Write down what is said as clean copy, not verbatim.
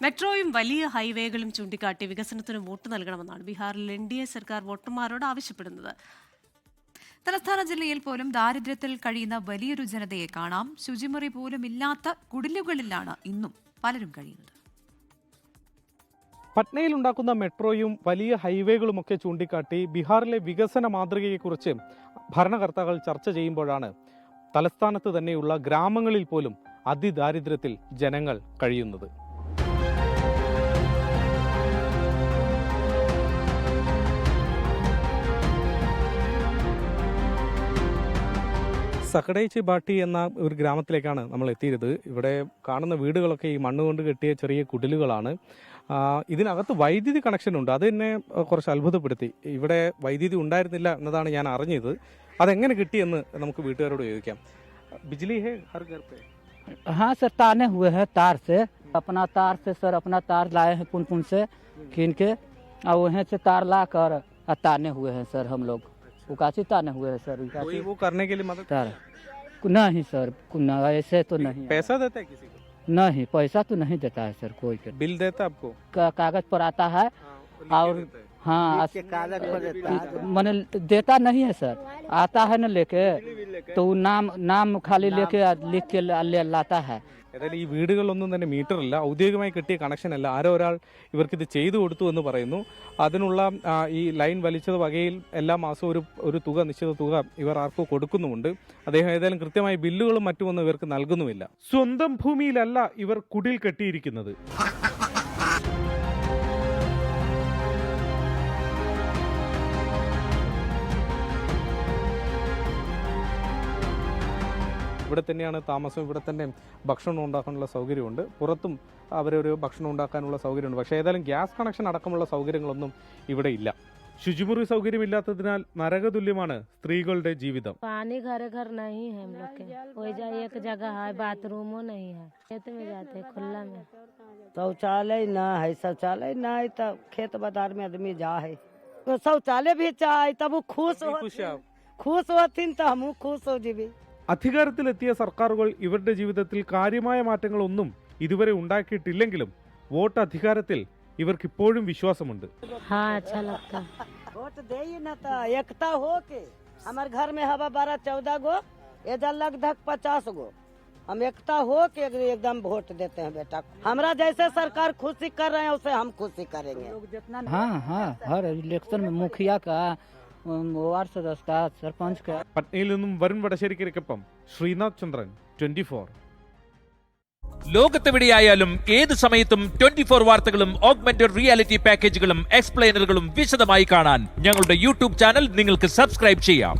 മെട്രോയും വലിയ ഹൈവേകളും ചൂണ്ടിക്കാട്ടി വികസനത്തിന് വോട്ട് നൽകണമെന്നാണ് ബീഹാറിൽ NDA സർക്കാർ വോട്ടർമാരോട് ആവശ്യപ്പെടുന്നത്. തലസ്ഥാന ജില്ലയിൽ പോലും ദാരിദ്ര്യത്തിൽ കഴിയുന്ന വലിയൊരു ജനതയെ കാണാം. ശുചിമുറി പോലും ഇല്ലാത്ത കുടിലുകളിലാണ് ഇന്നും പലരും കഴിയുന്നത്. പട്നയിൽ ഉണ്ടാക്കുന്ന മെട്രോയും വലിയ ഹൈവേകളുമൊക്കെ ചൂണ്ടിക്കാട്ടി ബീഹാറിലെ വികസന മാതൃകയെക്കുറിച്ച് ഭരണകർത്താക്കൾ ചർച്ച ചെയ്യുമ്പോഴാണ് തലസ്ഥാനത്ത് തന്നെയുള്ള ഗ്രാമങ്ങളിൽ പോലും അതിദാരിദ്ര്യത്തിൽ ജനങ്ങൾ കഴിയുന്നത്. സക്കടേച്ചി ബാട്ടി എന്ന ഒരു ഗ്രാമത്തിലേക്കാണ് നമ്മൾ എത്തിയത്. ഇവിടെ കാണുന്ന വീടുകളൊക്കെ ഈ മണ്ണ് കൊണ്ട് കെട്ടിയ ചെറിയ കുടിലുകളാണ്. ഇതിനകത്ത് വൈദ്യുതി കണക്ഷൻ ഉണ്ട്. അത് എന്നെ കുറച്ച് അത്ഭുതപ്പെടുത്തി. ഇവിടെ വൈദ്യുതി ഉണ്ടായിരുന്നില്ല എന്നതാണ് ഞാൻ അറിഞ്ഞത്. അതെങ്ങനെ കിട്ടിയെന്ന് നമുക്ക് വീട്ടുകാരോട് ചോദിക്കാം. ബിജ്ലി ഹേ ഹർ ഘർ പേ? हाँ सर, ताने हुए हैं तार से, अपना तार से सर अपना तार लाए हैं पुन से खींच के, और वहीं से तार ला कर ताने हुए हैं सर हम लोग. उकासी ताने हुए हैं सर. कोई वो करने के लिए मदद तार नहीं सर, ऐसे तो नहीं. पैसा देता है किसी को? नहीं, पैसा तो नहीं देता है सर कोई. बिल देता है आपको? कागज पर आता है और हाँ मैंने देता नहीं है सर. आता है ना लेके, तो नाम खाली लेके लिख के ले लाता है. ഏതായാലും ഈ വീടുകളിലൊന്നും തന്നെ മീറ്ററില്ല, ഔദ്യോഗികമായി കിട്ടിയ കണക്ഷൻ അല്ല. ആരോ ഒരാൾ ഇവർക്കിത് ചെയ്തു കൊടുത്തു എന്ന് പറയുന്നു. അതിനുള്ള ഈ ലൈൻ വലിച്ചത് വകയിൽ എല്ലാ മാസവും ഒരു തുക, നിശ്ചിത തുക ഇവർ ആർക്കോ കൊടുക്കുന്നുമുണ്ട്. അദ്ദേഹം ഏതായാലും കൃത്യമായി ബില്ലുകളും മറ്റുമൊന്നും ഇവർക്ക് നൽകുന്നുമില്ല. സ്വന്തം ഭൂമിയിലല്ല ഇവർ കുടിൽ കെട്ടിയിരിക്കുന്നത്. ഇവിടെ തന്നെയാണ് താമസം, ഇവിടെ തന്നെ ഭക്ഷണം ഉണ്ടാക്കാനുള്ള സൗകര്യമുണ്ട്. പുറത്തും അവരൊരു ഭക്ഷണം ഉണ്ടാക്കാനുള്ള സൗകര്യമുണ്ട്. പക്ഷേ ഏതായാലും ഗ്യാസ് കണക്ഷൻ അടക്കമുള്ള സൗകര്യങ്ങളൊന്നും ഇവിടെ ഇല്ല. ശുചിമുറി സൗകര്യമില്ലാത്തതിനാൽ നരകതുല്യമാണ് സ്ത്രീകളുടെ ജീവിതം. पानी घर घर नहीं है हम लोग के, एक जगह है बाथरूमो नहीं है, खेत में जाते हैं खुला में. शौचालय ना है, शौचालय ना है तो खेत बाजार में आदमी जा है. तो शौचालय भी चाहे तब वो खुश होती तो हम खुश हो जीवी. അധികാരത്തിലെത്തിയ സർക്കാരുകൾ ഇവരുടെ ജീവിതത്തിൽ കാര്യമായ മാറ്റങ്ങളൊന്നും ഇതുവരെ ഉണ്ടാക്കിയിട്ടില്ലെങ്കിലും വോട്ട് അധികാരത്തിൽ ഇവർക്ക് ഇപ്പോഴും വിശ്വാസമുണ്ട്. वोट दे ना तो एकता हो के हमारे घर में हवा 12-14 गो, इधर लगभग 50 गो. हम एकता हो के एकदम वोट देते हैं बेटा. हमारा जैसे सरकार खुशी कर रहे हैं उसे हम खुशी करेंगे. हाँ, हर इलेक्शन में मुखिया का, वार्ड सदस्य का, सरपंच का. പട്നയിൽ നിന്നും വരുൺ വടശ്ശേരിക്കൊപ്പം ശ്രീനാഥ് ചന്ദ്രൻ, 24. ലോകത്തെവിടെയായാലും ഏത് സമയത്തും 24 വാർത്തകളും ഓഗ്മെന്റഡ് റിയാലിറ്റി പാക്കേജുകളും എക്സ്പ്ലെയിനറുകളും വിശദമായി കാണാൻ ഞങ്ങളുടെ YouTube ചാനൽ നിങ്ങൾക്ക് സബ്സ്ക്രൈബ് ചെയ്യാം.